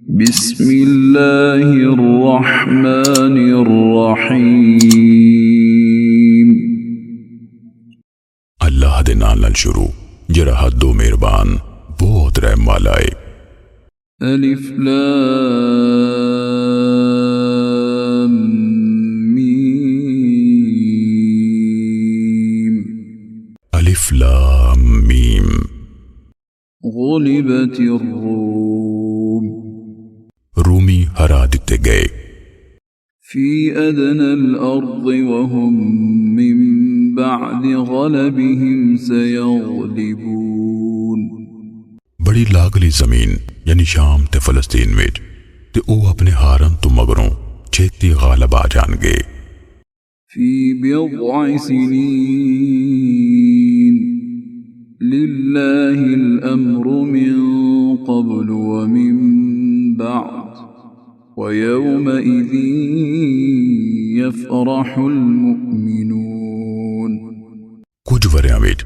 बिस्मिल्लाहिर्रहमानिर्रहीम। अल्लाह दे नाल नाल शुरू जरा हदो मेहरबान बहुत रहम वाला है। अलिफ लाम मीम। अलिफ लाम मीम। गुलिबतिर रूम। रूमी हरा दिते गए। फी अदनल अर्द वहुम मिन बअद गलबिहिम सयगलिबून। बड़ी लागली जमीन यानी शाम ते फलस्तीन विच ते ओ अपने हारन तो मगरों छेती गालब आ जाणगे। फी बिद्अ सिनीन लिल्लाहिल अम्रु मिन क़ब्लु व मिन बअद व यौमइज़िन यफ़रहुल मुअमिनून। कुछ वरियां विच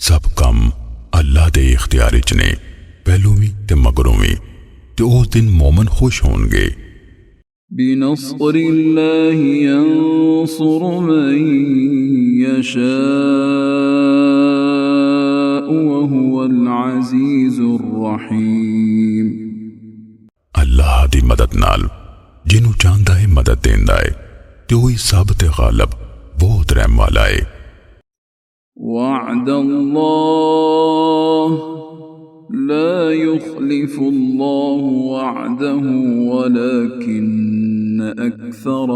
सब कम अल्लाह दे इख्तियार च ने, पहलू भी ते मगरों भी, ते उस दिन मोमन खुश होंगे। बिनस्रिल्लाहि यंसुरु मन यशाअ व हुवल अज़ीज़ुर रहीम। अल्लाह दी मदद नाल जिन्हू चाहता है मदद देंदा है ते वही सब ते गालब बहुत रहम वाला है। वअदल्लाह ला युख्लिफुल्लाहु वअदहु वलकिन्न अक्सरन्नासि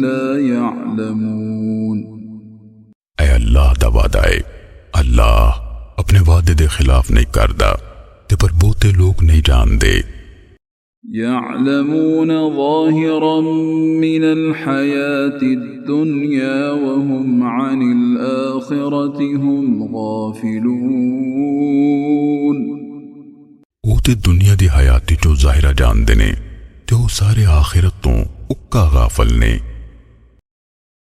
ला यअलमून। ऐ अल्लाह दा वादा है, अल्लाह अपने वादे दे खिलाफ नहीं करदा ते पर बहुते लोग नहीं जानते। यअलमून ज़ाहिरन मिनल हयातिद दुनिया व हुम अनिल आखिरति हुम गाफिलून। वो ते दुनिया दी हयाती चो जाहिरा जानते ने ते वो सारे आखिरत तो उक्का गाफल ने।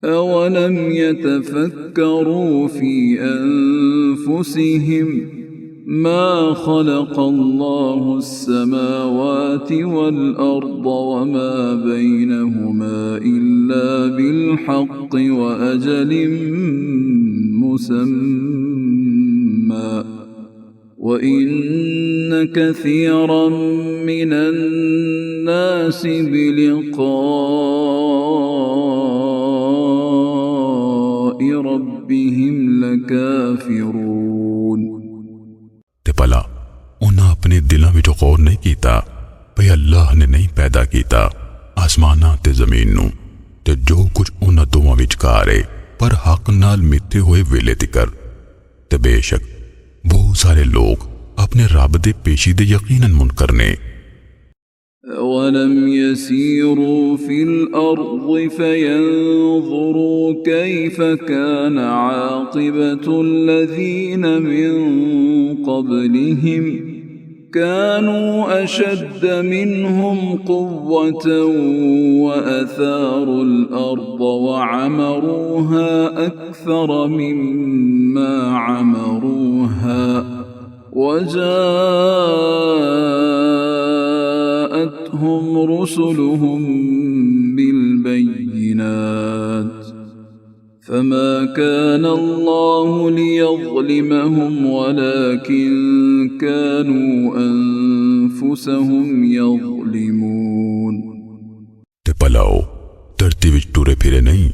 अवलम यतफक्करू फी अनफुसिहिम मा खलक़ल्लाहु अस्समावाति वल अर्द वमा बैनहुमा इल्ला बिलहक़्क़ि व अजलिम मुसम्मा व इन्न कसीरन मिनन नासि बिलिक़ाइ रब्बिहिम लकाफ़िरून। ते भला उन्हें अपने दिलों में गौर नहीं किया भई अल्लाह ने नहीं पैदा किया आसमाना ते जमीन नू ते जो कुछ उन्हां दोवां विचकार है पर हक नाल मिथे हुए वेले तिकर। ते बेशक बहुत सारे लोग अपने रब दे पेशीदे यकीनन मुनकर ने। अवलम यसीरू फिल अर्द फयंज़ुरू कैफ़ कान आक़िबतुल लज़ीना मिन क़ब्लिहिम कानू अशद्द मिनहुम क़ुव्वतन व अथारुल अर्द व अमरूहा अक्सर मिम्मा अमरूहा व जाअतहुम रुसुलुहुम बिलबय्यिनात फमा कान अल्लाहु लियज़लिमहुम वलाकिन कानू अनफुसहुम यज़लिमून। ते भलाओ धरती विच टुरे फिरे नहीं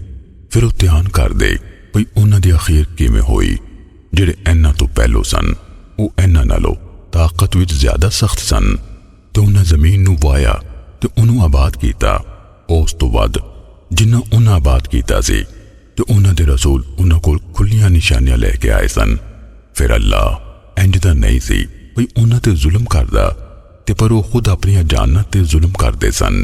फिर वो ध्यान कर दे भई उन्हां दी अखीर किवें होई। जेड़े इन्हां तो पहलो सन वो इन्हां नालों ताकत विच ज्यादा सख्त सन ते उन्हां जमीन नू वाया ते उन्हू आबाद कीता उस तो वध जिन्ना उन्हां आबाद कीता सी ते उन्हां दे रसूल उन्हां कोल खुलियां निशानियां लेके आए सन। फिर अल्लाह इंज दा नहीं सी भई उन्हां ते जुल्म करदा ते पर वो खुद अपनी जानां ते जुल्म करदे सन।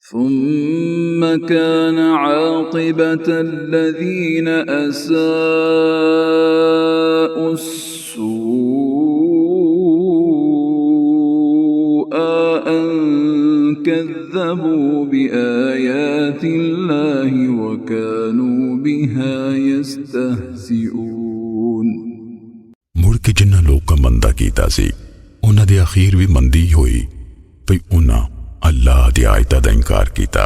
ثم كان عاقبة الذين أساءوا السوء أن كذبوا بآيات الله وكانوا بها يستهزئون। मुड़ के जिन्ना लोग का मंदा कीता सी उन्हां दी अखीर भी मंदी होई भई उन्हां अल्लाह दी आयतां दा इनकार कीता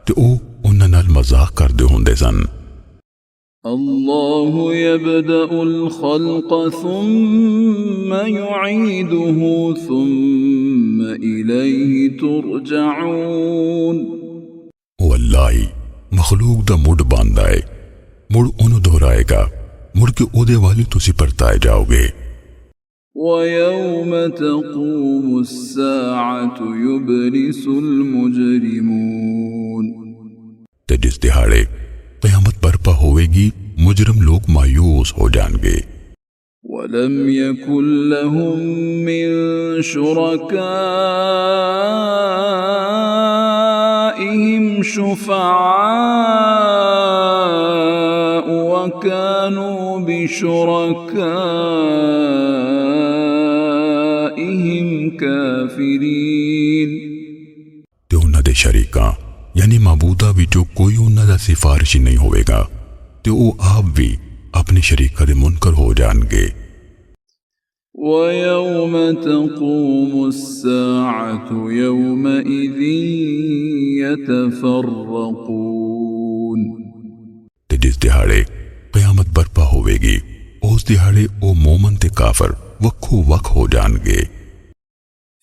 ते ओह उन्हां नाल मजाक करदे हुंदे सन। अल्लाहु यब्दअुल खल्क़ सुम्मा युईदुहु सुम्मा इलैहि तुरजऊन। ओ अल्लाह ही मखलूक दा मुड़ बांधा है, मुड़ उन्हों दोहराएगा, मुड़ के ओदे वाले तुसी परताए जाओगे। वयौम तक़ूमु स्साअतु युब्लिसुल मुजरिमून। ते जिस दिहाड़े क़यामत बर्पा होवेगी मुजरम लोग मायूस हो जाएंगे। वलम यकुन लहुम मिन शुरकाइहिम शुफ़अआ व कानू बिशुरकाइहिम काफिरीन। ते उन्हां दे शरीकां यानी माबूदा विचों कोई उन्हां दा सिफारिशी नहीं होवेगा ते ओह आप भी अपने शरीका दे मुनकर हो जाएंगे। वयौम तक़ूमु स्साअतु यौमइज़िन यतफ़र्रक़ून। ते जिस दिहाड़े क़यामत बर्पा होवेगी उस दिहाड़े ओ मोमन ते काफर वक्खो वक्ख हो जाएंगे।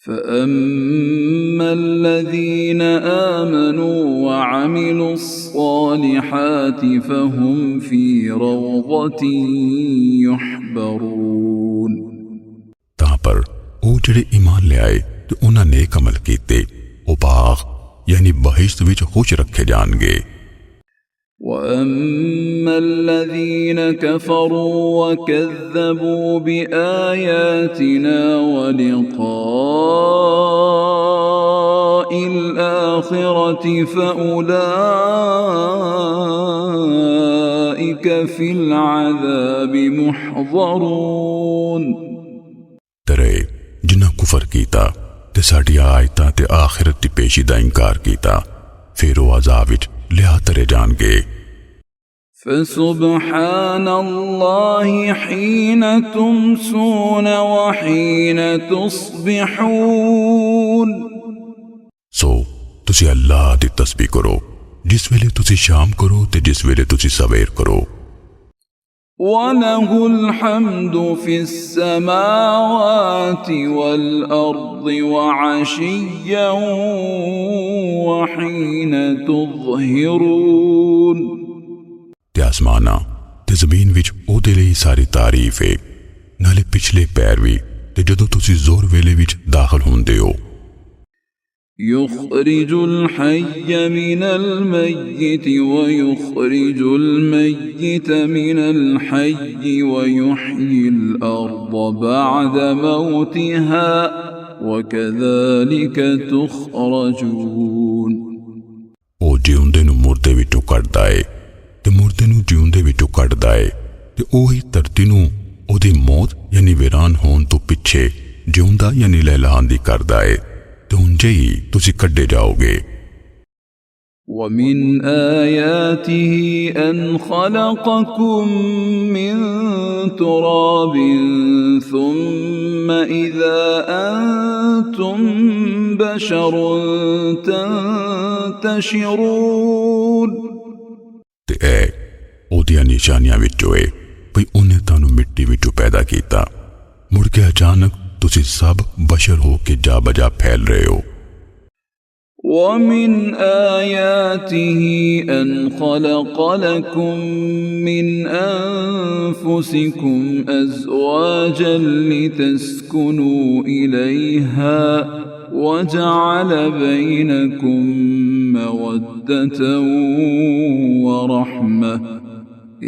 फ़अम्मा अल्लज़ीन आमनू वअमिलु स्सालिहाति फ़हुम फ़ी रौज़तिन युहबरून। तां पर ओ जिहड़े ईमान ले आए ते उन्हां नेक अमल कीते ओ बाग यानी बहिश्त विच खुश रखे जाणगे। वअम्मा अल्लज़ीन कफ़रू वकज़्ज़बू बिआयातिना वलिक़ाइल आखिरति फ़उलाइक फ़िल अज़ाबि मुहज़रून। तरे जिन्हां कुफर कीता ते साडी आयतां ते आखिरत दी पेशी दा इनकार कीता फिर ओ अज़ाब विच लिया तरे जाणगे। फ़सुब्हानल्लाहि हीन तुमसून व हीन तुस्बिहून। सो तुसी अल्लाह दी तस्बीह करो जिस वेले तुसी शाम करो ते जिस वेले तुसी सवेर करो। वलहुल हम्दु फिस्समावाति वल अर्दि व अशिय्यन व हीन तुज़हिरून। ते आसमाना ते ज़मीन विच ओदे लई सारी तारीफ है, नाले पिछले पैर भी ते जदों तुसी जोर वेले विच दाखिल हुंदे हो। युखरिजुल हय्य मिनल मय्यित व युखरिजुल मय्यित मिनल हय्य व युह्यिल अर्द बअद मौतिहा व कज़ालिक तुखरजून। ओ जिउंदे नूं मुर्दे विचों कढदा है ते मुर्दे नूं जिउंदे विचों कढदा है ते ओही धरती नूं ओदी मौत यानी वीरान होण तो पिछे जिउंदा यानी लहलहांदी करदा है ते उंजे ही तुसी कढे जाओगे। वमिन आयातिही अन खलक़कुम मिन तुराबिन सुम्मा इज़ा अंतुम बशरुन तंतशिरून। ते ऐ ओदियां निशानियां विचों है भई उन्हें तानू मिट्टी विचों पैदा कीता, मुड़ के अचानक तुसी सब बशर हो के जा बजा फैल रहे हो। वमिन आयातिही अन खलक़ लकुम मिन अनफुसिकुम अज़वाजन लितस्कुनू इलैहा वजअल बैनकुम मवद्दतन व रहमह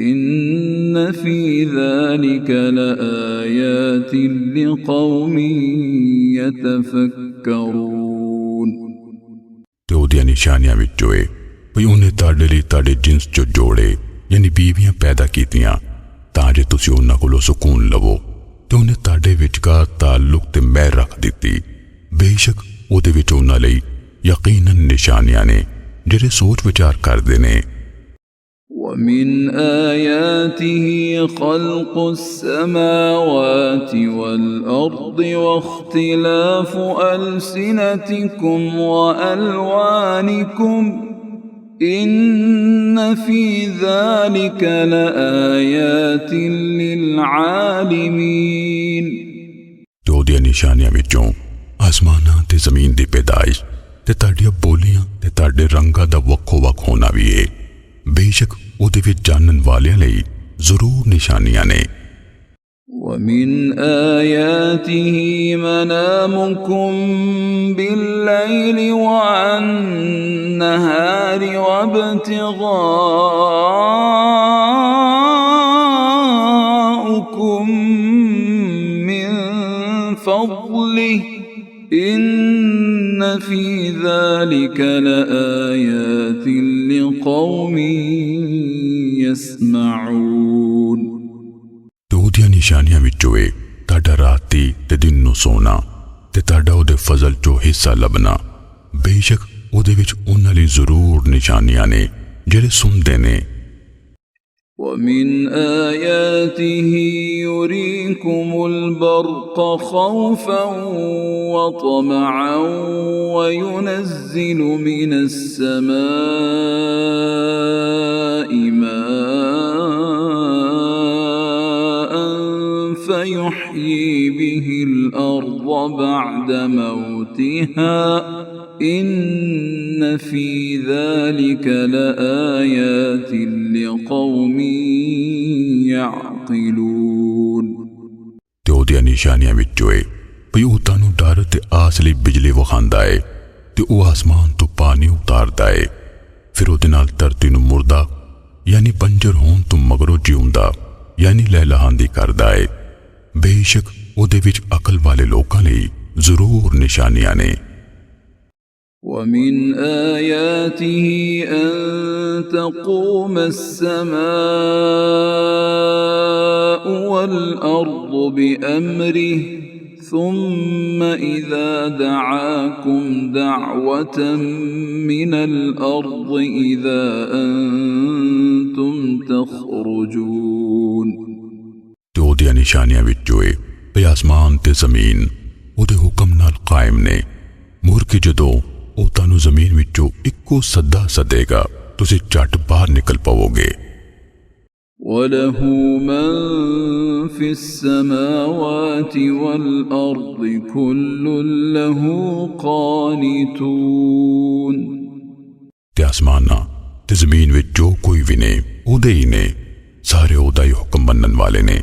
इन्न फी ज़ालिक लआयातिन लिक़ौमिन यतफ़क्करून। ते ओदियां निशानियां विचों है भई उन्हें ताड़े लई ताड़े जिन्स चो जोड़े यानी बीवियां पैदा कीतियां तां जे तुसी उन्हां कोलों सुकून लवो ते उन्हें ताड़े विचकार ताल्लुक ते मैर रख दित्ती। बेशक ओदे विच उन्हां लई यकीनन निशानियां ने जेड़े सोच विचार करदे ने। ومن آياته خلق السماوات والأرض واختلاف ألسنتكم وألوانكم إن في ذلك لآيات للعالمين ਤੇ ਉਹਦੀਆਂ ਨਿਸ਼ਾਨੀਆਂ ਵਿੱਚੋਂ ਆਸਮਾਨਾਂ ਤੇ ਜ਼ਮੀਨ ਦੀ ਪੈਦਾਇਸ਼ ਤੇ ਤੁਹਾਡੀਆਂ ਬੋਲੀਆਂ ਤੇ ਤੁਹਾਡੇ ਰੰਗਾਂ ਦਾ ਵੱਖੋ-ਵੱਖ ਹੋਣਾ ਵੀ ਹੈ। ਬੇਸ਼ੱਕ ਉਹਦੇ ਵਿੱਚ ਜਾਣਨ ਵਾਲਿਆਂ ਲਈ ਜ਼ਰੂਰ ਨਿਸ਼ਾਨੀਆਂ ਨੇ। ومن آياته منامكم بالليل والنهار وابتغاؤكم من فضله إن في ذلك لآيات لقوم يسمعون ਤੇ ਉਹਦੀਆਂ ਨਿਸ਼ਾਨੀਆਂ ਵਿੱਚੋਂ ਇਹ ਤੁਹਾਡਾ ਰਾਤੀ ਤੇ ਦਿਨ ਨੂੰ ਸੋਣਾ ਤੇ ਤੁਹਾਡਾ ਉਹਦੇ ਫਜ਼ਲ ਚੋਂ ਹਿੱਸਾ ਲੱਭਣਾ। ਬੇਸ਼ੱਕ ਉਹਦੇ ਵਿੱਚ ਉਹਨਾਂ ਲਈ ਜ਼ਰੂਰ ਨਿਸ਼ਾਨੀਆਂ ਨੇ ਜਿਹੜੇ ਸੁਣਦੇ ਨੇ। ومن آياته يريكم البرق خوفا وطمعا وينزل من السماء ماء فيحيي به الأرض بعد موتها إن في ذلك لآيات لقوم يعقلون ਤੇ ਉਹਦੀਆਂ ਨਿਸ਼ਾਨੀਆਂ ਵਿੱਚੋਂ ਇਹ ਭਈ ਉਹ ਤੁਹਾਨੂੰ ਡਰ ਤੇ ਆਸ ਲਈ ਬਿਜਲੀ ਵਿਖਾਉਂਦਾ ਏ ਤੇ ਉਹ ਆਸਮਾਨ ਤੋਂ ਪਾਣੀ ਉਤਾਰਦਾ ਏ ਫਿਰ ਉਹਦੇ ਨਾਲ ਧਰਤੀ ਨੂੰ ਮੁਰਦਾ ਯਾਨੀ ਪੰਜਰ ਹੋਣ ਤੋਂ ਮਗਰੋਂ ਜਿਉਂਦਾ ਯਾਨੀ ਲਹਿਲਹਾਂਦੀ ਕਰਦਾ ਏ। ਬੇਸ਼ੱਕ ਉਹਦੇ ਵਿੱਚ ਅਕਲ ਵਾਲੇ ਲੋਕਾਂ ਲਈ ਜ਼ਰੂਰ ਨਿਸ਼ਾਨੀਆਂ ਨੇ। ومن آياته أن تقوم السماء والأرض بأمره ثم إذا دعاكم دعوة من الأرض إذا أنتم تخرجون ਤੇ ਉਹਦੀਆਂ ਨਿਸ਼ਾਨੀਆਂ ਵਿੱਚੋਂ ਇਹ ਭਈ ਆਸਮਾਨ ਤੇ ਜ਼ਮੀਨ ਉਹਦੇ ਹੁਕਮ ਨਾਲ ਕਾਇਮ ਨੇ। ਮੁੜ ਕੇ ਜਦੋਂ ਉਹ ਤੁਹਾਨੂੰ ਜ਼ਮੀਨ ਵਿੱਚੋਂ ਇੱਕੋ ਸੱਦਾ ਸੱਦੇਗਾ ਤੁਸੀਂ ਝਟ ਬਾਹਰ ਨਿਕਲ ਪਵੋਗੇ। وله من في السماوات والأرض كل له قانتون ਤੇ ਆਸਮਾਨਾਂ ਤੇ ਜ਼ਮੀਨ ਵਿੱਚ ਜੋ ਕੋਈ ਵੀ ਨੇ ਉਹਦੇ ਹੀ ਨੇ ਸਾਰੇ ਉਹਦਾ ਹੀ ਹੁਕਮ ਮੰਨਣ ਵਾਲੇ ਨੇ।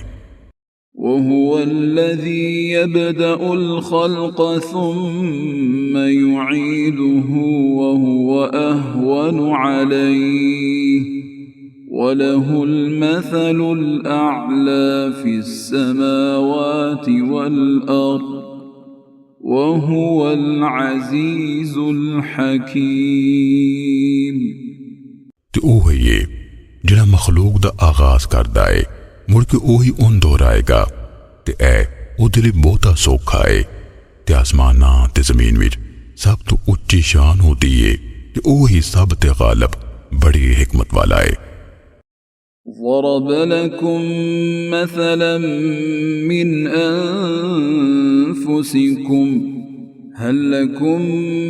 وهو الذي يبدأ الخلق ثم يعيده وهو أهون عليه وله المثل الأعلى في السماوات والأرض وهو العزيز الحكيم ਤੇ ਉਹ ਹੀ ਹੈ ਜਿਹੜਾ ਮਖਲੂਕ ਦਾ ਆਗਾਜ਼ ਕਰਦਾ ਹੈ ਮੁੜ ਕੇ ਉਹੀ ਉਹਨ ਦੁਹਰਾਏਗਾ ਤੇ ਇਹ ਉਹਦੇ ਲਈ ਬਹੁਤਾ ਸੌਖਾ ਹੈ ਤੇ ਆਸਮਾਨਾਂ ਤੇ ਜ਼ਮੀਨ ਵਿੱਚ ਸਭ ਤੋਂ ਉੱਚੀ ਸ਼ਾਨ ਹੁੰਦੀ ਹੈ ਤੇ ਉਹੀ ਸਭ ਤੇ ਗਾਲਿਬ ਬੜੀ ਹਕਮਤ ਵਾਲਾ ਹੈ। ضرب لكم مثلا من أنفسكم هل لكم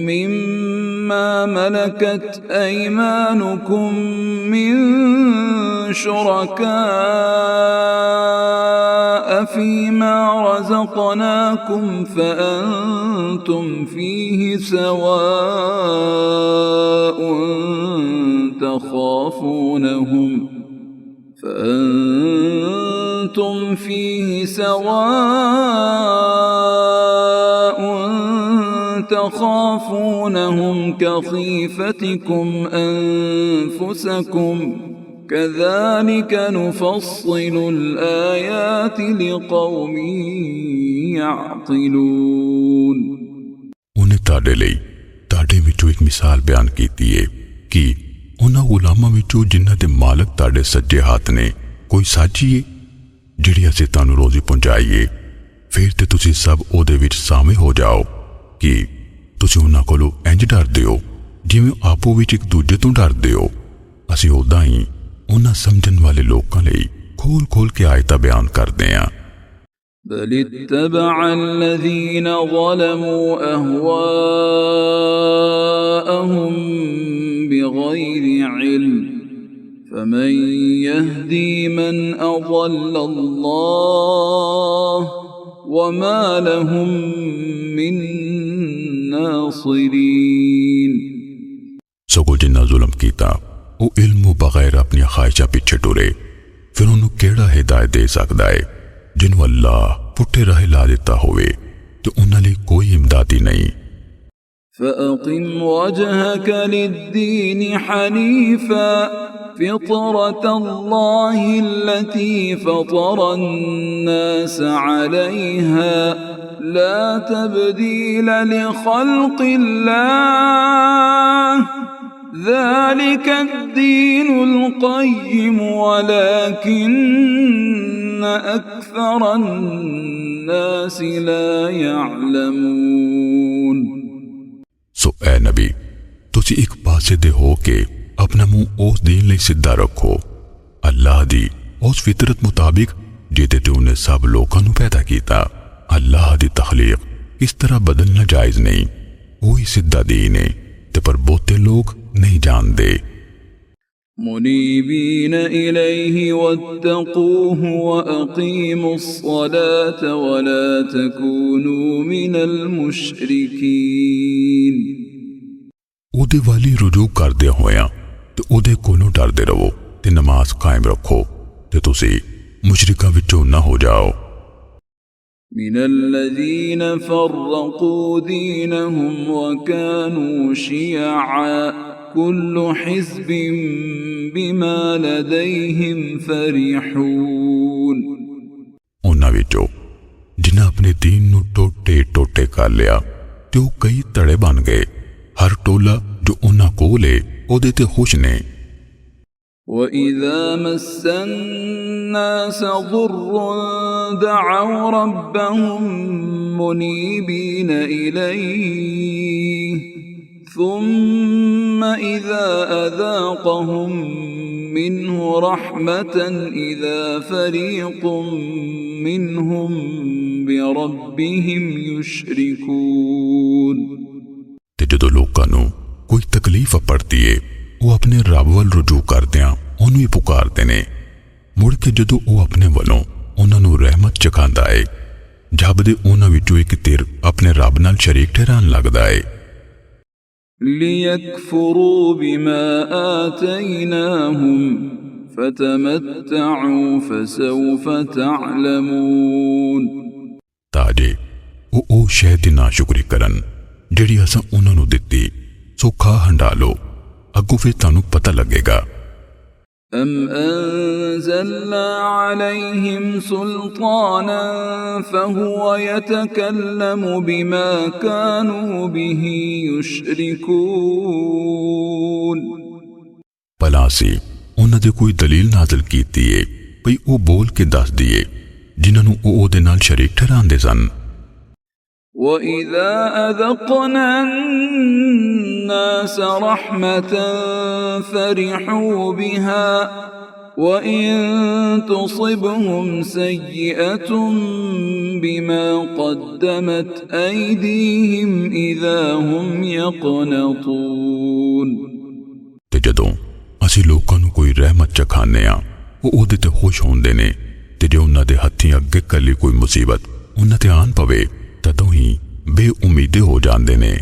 مما ملكت أيمانكم من شركاء فيما رزقناكم فأنتم فيه سواء تخافونهم كخيفتكم أنفسكم كذلك نفصل الآيات لقوم يعقلون ਉਹਨੇ ਤੁਹਾਡੇ ਲਈ ਤੁਹਾਡੇ ਵਿੱਚੋਂ ਇੱਕ ਮਿਸਾਲ ਬਿਆਨ ਕੀਤੀ ਹੈ ਕਿ ਉਹਨਾਂ ਗੁਲਾਮਾਂ ਵਿੱਚੋਂ ਜਿਨ੍ਹਾਂ ਦੇ ਮਾਲਕ ਤੁਹਾਡੇ ਸੱਜੇ ਹੱਥ ਨੇ ਕੋਈ ਸਾਜੀ ਹੈ ਜਿਹੜੀ ਅਸੀਂ ਤੁਹਾਨੂੰ ਰੋਜ਼ੀ ਪਹੁੰਚਾਈਏ ਫਿਰ ਤੇ ਤੁਸੀਂ ਸਭ ਉਹਦੇ ਵਿੱਚ ਸ਼ਾਮਿਲ ਹੋ ਜਾਓ ਕਿ ਤੁਸੀਂ ਉਹਨਾਂ ਕੋਲੋਂ ਇੰਜ ਡਰਦੇ ਹੋ ਜਿਵੇਂ ਆਪੋ ਵਿੱਚ ਇੱਕ ਦੂਜੇ ਤੋਂ ਡਰਦੇ ਹੋ ਅਸੀਂ ਉਦਾਂ ਹੀ उन्हां समझण वाले लोकां लई खोल खोल के आयतां बयान करदे हां। बल इत्तबअ अल्लज़ीना ज़लमू अहवाअहुम बिग़ैरि इल्म फमन यहदी मन अज़ल्ल अल्लाह वमा लहुम मिन नासिरीन। सगों जिन्ना जुल्म कीता वो इल्म बगैर अपनी ख्वाहिशां पिछे टुरे, फिर उन्होंने केड़ा हिदायत दे सकदा है जिन्हों अल्लाह पुट्ठे राह ला दिता होवे तो उन्हां लई कोई इमदादी नहीं। फ़अक़िम वजहक लिद्दीन हनीफ़ा फ़ितरतल्लाहि अल्लती फ़तरन्नास अलैहा ला तब्दील लिख़ल्क़िल्लाह ज़ालिक अद्दीनुल क़य्यिम वलाकिन्न अक्सरन्नास ला यअलमून। सो ए नबी तुसी एक पासे दे हो के अपना मुंह उस दीन लई सिद्धा रखो अल्लाह दी उस फितरत मुताबिक जिहदे ते उन्हें सब लोकां नूं पैदा कीता। अल्लाह दी तखलीक इस तरह बदलना जायज नहीं, वही सिद्धा दीन है ते पर बहुते लोग नहीं जानते। मुनीबीन इलैहि वत्तक़ूहु वअक़ीमुस्सलात वला तकूनू मिनल मुशरिकीन। उहदे वाली रुजू करदे होया ते उहदे कोलों डरदे रहो ते नमाज कायम रखो ते तुसी मुशरिकां विचों ना हो जाओ। मिनल्लज़ीन फ़र्रक़ू दीनहुम वकानू शियअ कुल्लु हिज़्बिन बिमा लदैहिम फ़रिहून। उन्हां विचों जिन्हां अपने दीन नूं टोटे टोटे कर लिया ते वो कई तड़े बन गए, हर टोला जो उन्हां कोल है ओहदे ते खुश ने। वइज़ा मस्सन्नास ज़ुर्रुन दअव रब्बहुम मुनीबीन इलैहि ثم إذا أذاقهم منه رحمة إذا فريق منهم بربهم يشركون। ते जदों लोकां नूं कोई तकलीफ पड़ती है वो अपने रब वल रुजू करदियां उन्हें पुकारते ने, मुड़ के जदों वो अपने वलों उन्हां नूं रहमत चखांदा है जबदे उन्हां विचों एक तिर अपने रब नाल शरीक ठहरान लगदा है। लियकफुरू बिमा आतैनाहुम फतमत्तअू फसौफ तअलमून। ताजे वो शै दी नाशुक्री करन जिहड़ी असां उन्हां नूं दित्ती, सो खा हंडालो अगों फिर तुहानूं पता लगेगा। अम अंज़लना अलैहिम सुल्ताना फहुव यतकल्लमु बिमा कानू बिही युशरिकून। भलासी उन्हां दे कोई दलील नाज़िल कीती है भई वो बोल के दस दिए जिन्हां नूं वो ओहदे नाल शरीक ठहरांदे सन। वइज़ा अज़क़ना अन्नास रहमतन फरिहू बिहा वइन तुसिबहुम सय्यअतुन बिमा क़द्दमत ऐदीहिम इज़ा हुम यक़नतून। ते जदों असीं लोकां नूं कोई रहमत चखाने आ वो ओहदे ते खुश होंदे ने, ते जे उन्हां दे हत्थीं अग्गे कली कोई मुसीबत उन्हां ते आन पवे तदों ही बेउमीदे हो जांदे ने।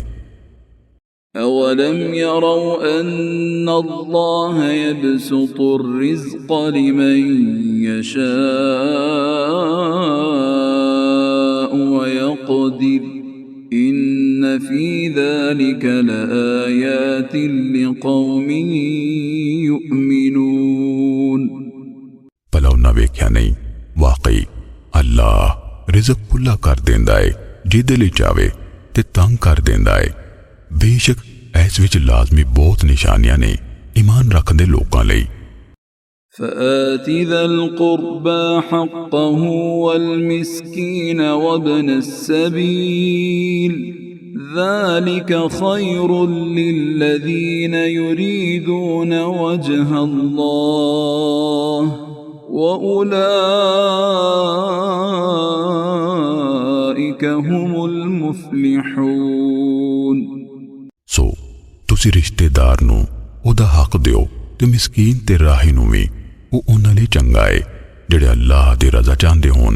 अवलम यरौ अन्न अल्लाह यबसुतु अर्रिज़्क़ लिमन यशाअ व यक़दिर इन्न फी ज़ालिक लआयातिन लिक़ौमिन युमिनून। भला उन्हां वेख्या नहीं वाकई अल्लाह रिज़्क़ खुला कर देंदा है जिहदे लई चाहे ते तंग कर देंदा है। बेशक इस विच लाजमी बहुत निशानियां ने ईमान रखदे लोकां लई। فآت ذا القربى حقه والمسكين وابن السبيل ذلك خير للذين يريدون وجه الله وأولئك هم المفلحون। सो तुसी रिश्तेदार नू ओदा हक दियो ते मिसकीन ते राही नू भी वो उन्हां लई चंगा है जिहड़े अल्लाह दी रज़ा चाहंदे होन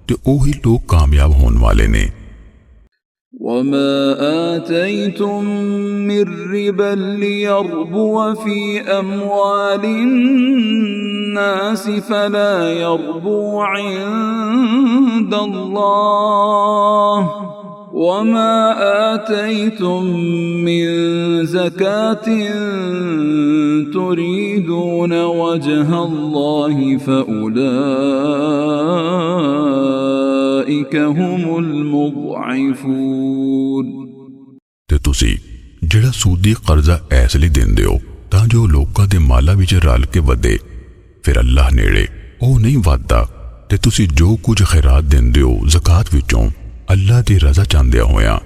ते ओही लोग कामयाब होने वाले ने। وما آتيتم من ربا ليربو في أموال الناس فلا يربو عند الله وما آتيتم من زكاة تريدون وجه الله فأولئك هم المضعفون। ते तुसी जिहड़ा सूदी कर्जा ऐस लई दिंदे हो तां जो लोकां दे माला विच रल के वधे, फिर अल्लाह नेड़े ओह नहीं वधदा। ते तुसी जो कुछ खैरात दिंदे हो ज़कात विचों अल्लाह दी रज़ा चाहंदे होया,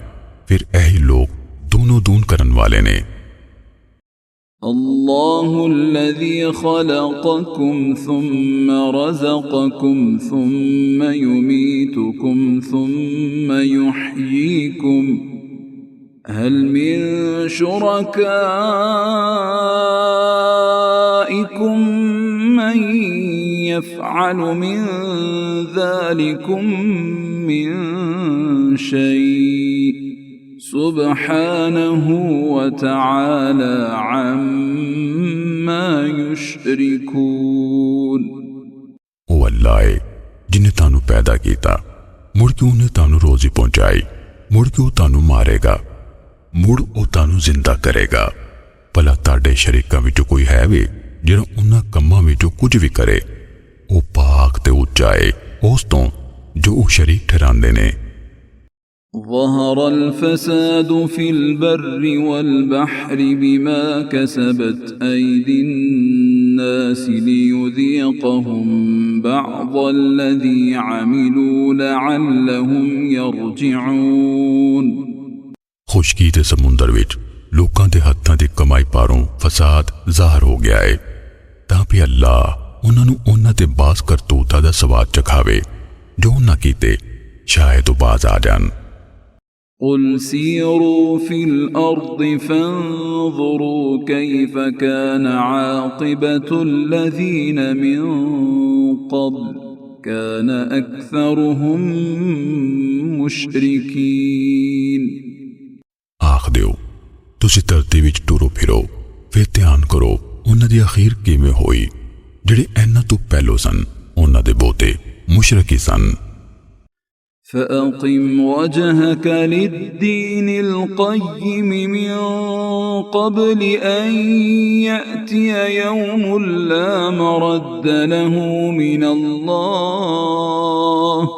फिर यही लोग दोनों दून करन वाले ने। الله الذي خلقكم ثم رزقكم ثم يميتكم ثم يحييكم هل من شركائكم من يفعل من ذلكم من شيء سبحانه وتعالى عما يشركون। ओ अल्लाह है जिन्हें तानू पैदा किया, मुड़ के उन्हें तानू रोजी पहुंचाई, मुड़ के वो तानू मारेगा, मुड़ वो तानू जिंदा करेगा। भला ताडे शरीकां विचों कोई है वे जिहड़ा उन्हां कम्मां विचों कुछ भी करे? वो पाक ते उच्चा है उस तो जो वो शरीक ठहरांदे ने। ظهر الفساد في البر والبحر بما كسبت أيدي الناس ليذيقهم بعض الذي عملوا لعلهم يرجعون। खुशकी ते समुंदर विच लोकां दे हत्थां दी कमाई पारों फसाद ज़ाहर हो गया है, तां भी अल्लाह उन्हां नूं उन्हां दे बास करतूतां दा सवाद चखावे जो उन्हां कीते, शायद वो बाज आ जान। قل سيروا في الأرض فانظروا كيف كان عاقبة الذين من قبل كان أكثرهم مشركين। आख दियो तुसी धरती विच टुरो फिरो, फिर ध्यान करो उन्हां दी अखीर किवें होई। जिहड़े इन्हां तो पहलो सन उन्हां दे बहुते मुशरकी सन। فأقم وجهك للدين القيم من قبل أن يأتي يوم لا مرد له من الله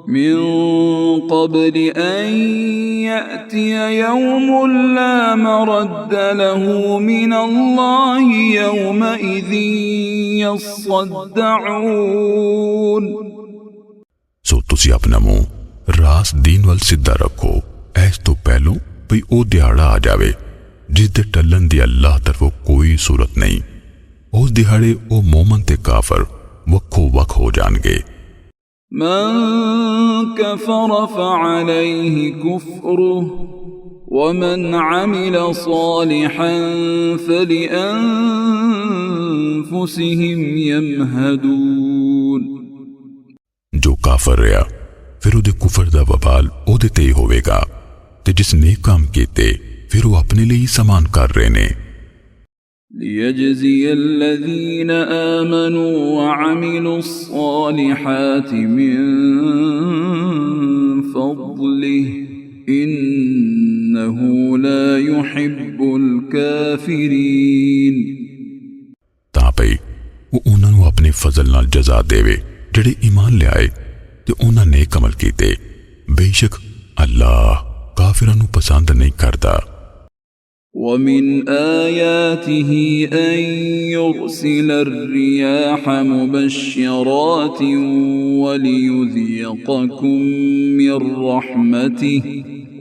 من قبل أن يأتي يوم لا مرد له من الله يومئذ يصدعون। सो तुसी अपना मुंह रास दीन वाल सीधा रखो ऐस तो पहलो भई ओ दिहाड़ा आ जावे जिस दे टलन दी अल्लाह तरफों कोई सूरत नहीं। उस दिहाड़े ओ मोमन ते काफर वक्खो वक्ख हो जाणगे। मन कफर फअलैहि कुफ्रुहु वमन अमिल सालिहन फलिअन्फुसिहिम यमहदून। जो काफर रहा फिर उहदे कुफर दा वबाल उहदे ते ही होवेगा, ते जिस नेक काम कीते फिर वो अपने लिए समान कर रहे ने। लियजज़िय अल्लज़ीन आमनू वअमिलु स्सालिहाति मिन फ़ज़लिहि इन्नहु ला युहिब्बुल काफ़िरीन। तां पई वो उन्हां नूं अपने फजल नाल जज़ा देवे जिहड़े ईमान ले आए ते उन्हां नेक अमल कीते। बेशक अल्लाह काफिरां नूं पसंद नहीं करदा। ومن آياته أن يرسل الرياح مبشرات وليذيقكم من رحمته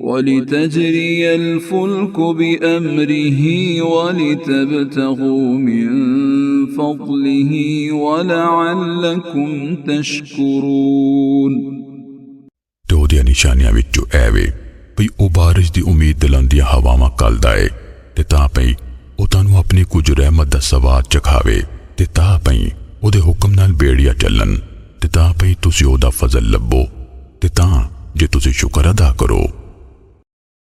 वलितजरिय अल-फुल्क बिअम्रिही वलितब्तगू मिन फज़लिही वलअल्लकुम तशकुरून। ते ओहदियां निशानियां विचों ऐ वे भई ओ बारिश दी उम्मीद दिलांदियां हवावां घल्लदा ए ते तां पई ओ तुहानूं अपनी कुछ रहमत दा सवाद चखावे ते तां पई ओहदे हुक्म नाल बेड़िया चलन ते तां पई तुसीं ओहदा फजल लब्बो ते तां जे तुसीं शुक्र अदा करो।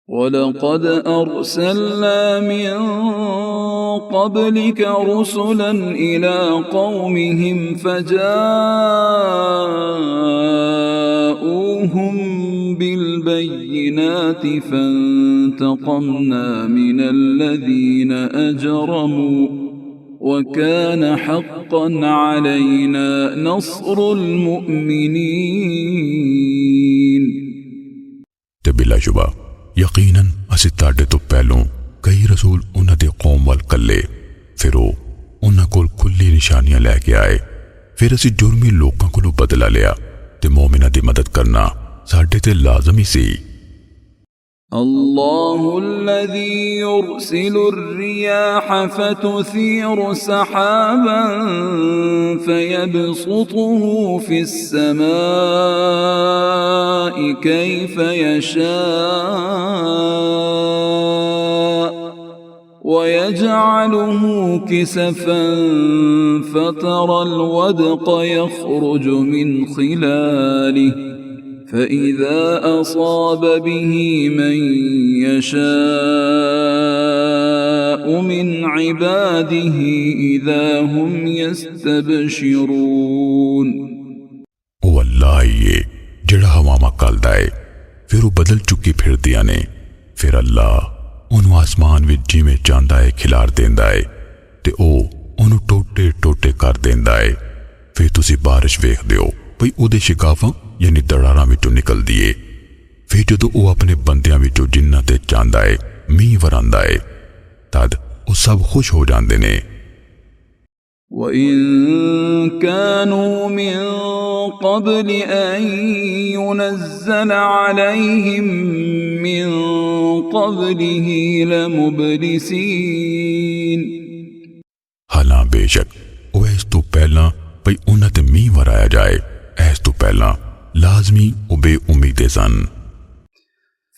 वलक़द अरसलना मिन क़ब्लिक रुसुलन इला क़ौमिहिम फजाऊहुम बिलबय्यिनाति फंतक़मना मिनल्लज़ीना अजरमू वकान हक़्क़न अलैना नस्रुल मुअमिनीन। ते बिलाशुबा यकीनन असीं तुहाडे तो पहलों कई रसूल उन्हां दे कौम वल कल्ले, फिर वो उन्हां कोल खुली निशानियां लैके आए। फिर असीं जुर्मी लोकां कोलों बदला लिया ते मोमिनां दी मदद करना साडे ते लाज़मी सी। अल्लाहुल्लज़ी युरसिलुर रियाह फतुसीरु सहाबन फयबसुतुहु फिस समाई कैफ यशा वयजअलुहु किसफन फतरल वदक़ यख़रुज मिन खिलालिहि فإذا أصاب به من يشاء من عباده إذا هم يستبشرون। ओ अल्लाह ये जड़ा हवावां घल्लदा है फिर वो बदल चुकी फिरदियां ने। फिर अल्लाह उन्होंने आसमान विच जिवें चाहता है खिलार देंदा है ते ओ उन्होंने टोटे टोटे कर देंदा है। फिर तुसीं बारिश वेखदे हो भई उहदे शिकाफां यानी दरारां विचों निकलदी है। फिर जदों वो अपने बंदियां विचों जिन्हां ते चाहता है मींह वरांदा है तद वो सब खुश हो जाते ने। वइन कानू मिन क़ब्ल अन युनज़्ज़ल अलैहिम मिन क़ब्लिही लमुबलिसीन। हालां बेशक वो इस तो पहला भई उन्हां ते मींह वराया जाए इस तो पहला लाजमी वो बेउम्मीदे सन।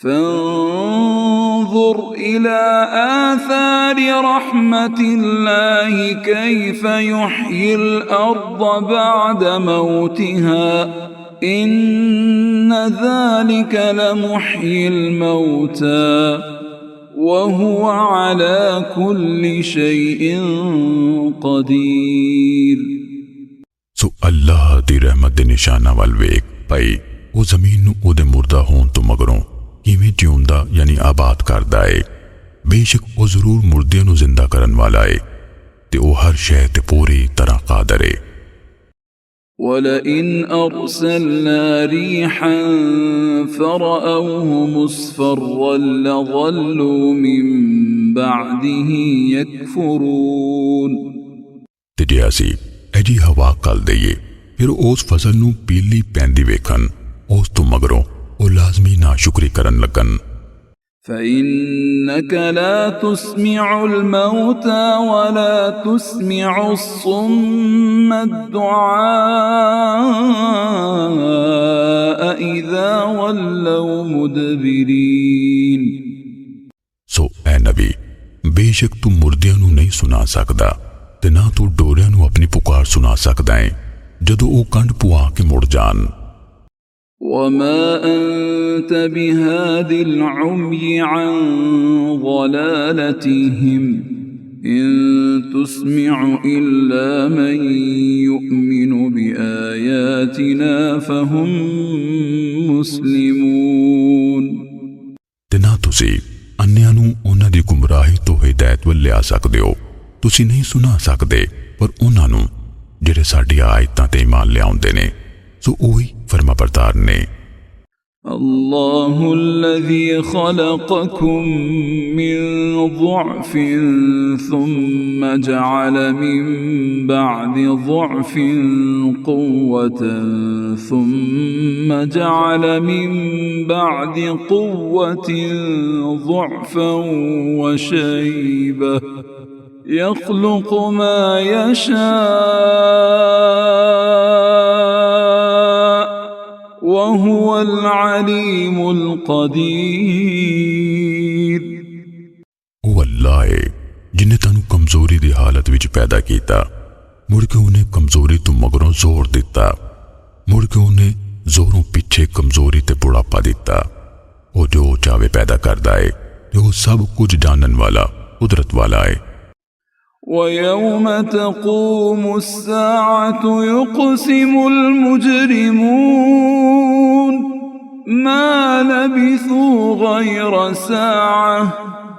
फंज़ुर इला आथार रहमतिल्लाहि कैफ युह्यिल अर्द बअद मौतिहा इन्न ज़ालिक लमुह्यिल मौता वहुवा अला कुल्लि शैइन क़दीर। सो अल्लाह दी रहमत दे निशाना वल वेख भाई वो जमीन नूं उहदे मुर्दा होण तो मगरों किवें जिउंदा यानी आबाद करदा है। बेशक वो जरूर मुर्दियां नूं जिंदा करन वाला है ते वो हर शै ते पूरी तरह कादर है। वलइन अरसलना रीहन फरअऊहु मुस्फर्रन लज़ल्लू मिन बअदिही यकफुरून। ते जे असीं ऐजी हवा कल दईए फिर उस फसल नूं पीली पैंदी वेखन उस तो मगरों वो लाजमी नाशुक्री करन लगन। فإنك لا تسمع الموتى ولا تسمع الصم الدعاء إذا ولوا مدبرين। सो ऐ नबी बेशक तू मुर्दियां नूं नहीं सुना सकदा ते ना तू डोरियां नूं अपनी पुकार सुना सकदा है जदों वो कंड पुआ के मुड़ जान। वमा अंत बिहादिल उम्यि अन ज़लालतिहिम इन तुस्मिउ इल्ला मन युमिनु बिआयातिना फहुम मुस्लिमून। ते ना तुसीं अन्यां नूं उन्हां दी गुमराही तो हिदायत वल लिया सकदे हो। तुसीं नहीं सुना सकदे पर उन्हां नूं जिहड़े साडी आयतां ते ईमान लियाउंदे ने सो ओही फरमाबरदार ने। الله الذي خلقكم من ضعف ثم جعل من بعد ضعف قوة ثم جعل من بعد قوة ضعفا وشيبة يخلق ما يشاء وهو العليم القدير। ਉਹ ਅੱਲਾਹ ਹੈ ਜਿਨੇ ਤੁਹਾਨੂੰ ਕਮਜ਼ੋਰੀ ਦੀ ਹਾਲਤ ਵਿੱਚ ਪੈਦਾ ਕੀਤਾ, ਮੁੜ ਕੇ ਉਹਨੇ ਕਮਜ਼ੋਰੀ ਤੋਂ ਮਗਰੋਂ ਜ਼ੋਰ ਦਿੱਤਾ, ਮੁੜ ਕੇ ਉਹਨੇ ਜ਼ੋਰੋਂ ਪਿੱਛੇ ਕਮਜ਼ੋਰੀ ਤੇ ਬੁਢਾਪਾ ਦਿੱਤਾ। ਉਹ ਜੋ ਚਾਹੇ ਪੈਦਾ ਕਰਦਾ ਹੈ ਤੇ ਉਹ ਸਭ ਕੁਝ ਜਾਣਨ ਵਾਲਾ ਕੁਦਰਤ ਵਾਲਾ ਹੈ। ويوم تقوم الساعة يقسم المجرمون ما لبثوا غير ساعة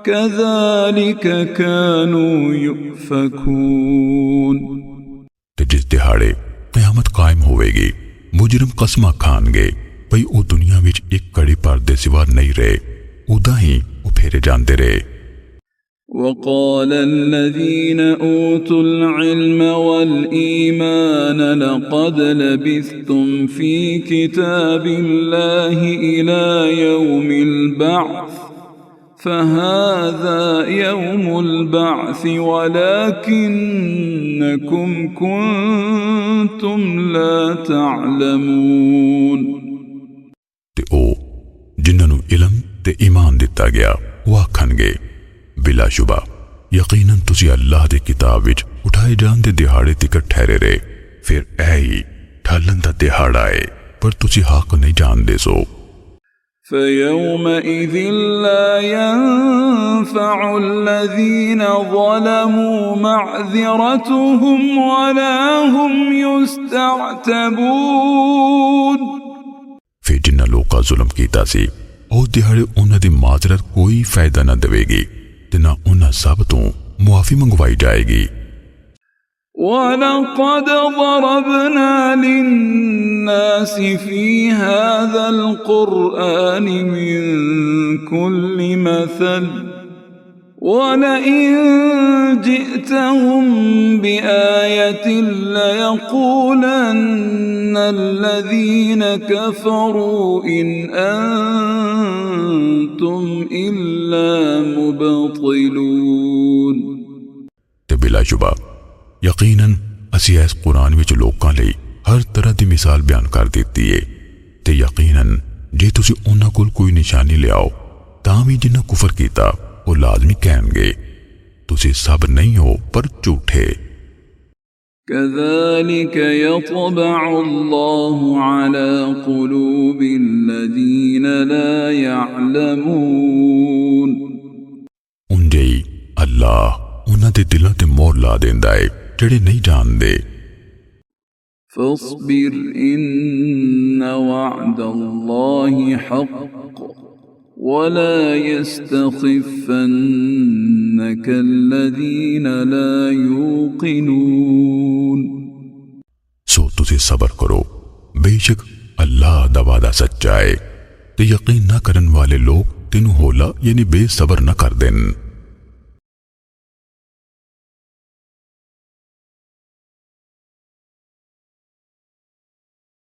كذلك كانوا يؤفكون। ਤੇ ਜਿਸ ਦਿਹਾੜੇ ਕਿਆਮਤ ਕਾਇਮ ਹੋਵੇਗੀ, ਮੁਜਰਮ ਕਸਮਾਂ ਖਾਣਗੇ ਭਈ ਉਹ ਦੁਨੀਆ ਵਿੱਚ ਇੱਕ ਘੜੀ ਭਰ ਦੇ ਸਿਵਾ ਨਹੀਂ ਰਹੇ, ਉਦਾਂ ਹੀ ਉਹ ਫੇਰੇ ਜਾਂਦੇ ਰਹੇ। وقال الذين أوتوا العلم والإيمان لقد لبثتم في كتاب الله إلى يوم البعث فهذا يوم البعث ولكنكم كنتم لا تعلمون۔ ਤੇ ਉਹ ਜਿਨ੍ਹਾਂ ਨੂੰ ਇਲਮ ਤੇ ਈਮਾਨ ਦਿੱਤਾ ਗਿਆ ਉਹ ਆਖਣਗੇ ਬਿਲਾਸ਼ੁਬਾ ਯਕੀਨਨ ਤੁਸੀਂ ਅੱਲਾਹ ਦੀ ਕਿਤਾਬ ਵਿੱਚ ਉਠਾਏ ਜਾਣ ਦੇ ਦਿਹਾੜੇ ਤੱਕ ਠਹਿਰੇ ਰਹੇ, ਫਿਰ ਇਹ ਹੀ ਠਾਲਣ ਦਾ ਦਿਹਾੜਾ ਹੈ, ਪਰ ਤੁਸੀਂ ਹੱਕ ਨਹੀਂ ਜਾਣਦੇ ਸੋ। فيومئذ لا ينفع الذين ظلموا معذرتهم ولا هم يستعتبون۔ ਫਿਰ ਜਿਨ੍ਹਾਂ ਲੋਕਾਂ ਜ਼ੁਲਮ ਕੀਤਾ ਸੀ ਉਹ ਦਿਹਾੜੇ ਉਹਨਾਂ ਦੀ ਮਾਜ਼ਰਤ ਕੋਈ ਫਾਇਦਾ ਨਾ ਦੇਵੇਗੀ ਤੇ ਨਾ ਉਹਨਾਂ ਸਭ ਤੋਂ ਮੁਆਫੀ ਮੰਗਵਾਈ ਜਾਏਗੀ। وَلَقَدْ ضَرَبْنَا لِلنَّاسِ فِي هَذَا الْقُرْآنِ مِنْ كُلِّ مَثَلٍ وَلَئِنْ جِئْتَهُمْ بِآيَةٍ لَيَقُولَنَّ الَّذِينَ كَفَرُوا إِنْ أَنْتُمْ إِلَّا مُبْطِلُونَ۔ ਤੇ ਬਿਲਾਸ਼ੁਬਾ ਯਕੀਨਨ ਅਸੀਂ ਇਸ ਕੁਰਾਨ ਵਿੱਚ ਲੋਕਾਂ ਲਈ ਹਰ ਤਰ੍ਹਾਂ ਦੀ ਮਿਸਾਲ ਬਿਆਨ ਕਰ ਦਿੱਤੀ ਹੈ, ਤੇ ਯਕੀਨਨ ਜੇ ਤੁਸੀਂ ਉਹਨਾਂ ਕੋਲ ਕੋਈ ਨਿਸ਼ਾਨੀ ਲਿਆਓ ਤਾਂ ਵੀ ਜਿਨ੍ਹਾਂ ਕੁਫਰ ਕੀਤਾ ਉਹ ਲਾਜ਼ਮੀ ਕਹਿਣਗੇ ਤੁਸੀਂ ਸਭ ਨਹੀਂ ਹੋ ਪਰ ਝੂਠੇ। كذلك يطبع الله على قلوب الذين لا يعلمون۔ ਉਂਝੇ ਹੀ ਅੱਲਾਹ ਉਹਨਾਂ ਦੇ ਦਿਲਾਂ ਤੇ ਮੋਹਰ ਲਾ ਦਿੰਦਾ ਹੈ ਜਿਹੜੇ ਨਹੀਂ ਜਾਣਦੇ। فاصبر إن وعد الله حق ولا يستخفنك الذين لا يوقنون۔ ਸੋ ਤੁਸੀਂ ਸਬਰ ਕਰੋ, ਬੇਸ਼ੱਕ ਅੱਲਾਹ ਦਾ ਵਾਅਦਾ ਸੱਚਾ ਹੈ ਤੇ ਯਕੀਨ ਨਾ ਕਰਨ ਵਾਲੇ ਲੋਕ ਤੈਨੂੰ ਹੌਲਾ ਯਾਨੀ ਬੇਸਬਰ ਨਾ ਕਰ ਦੇਣ।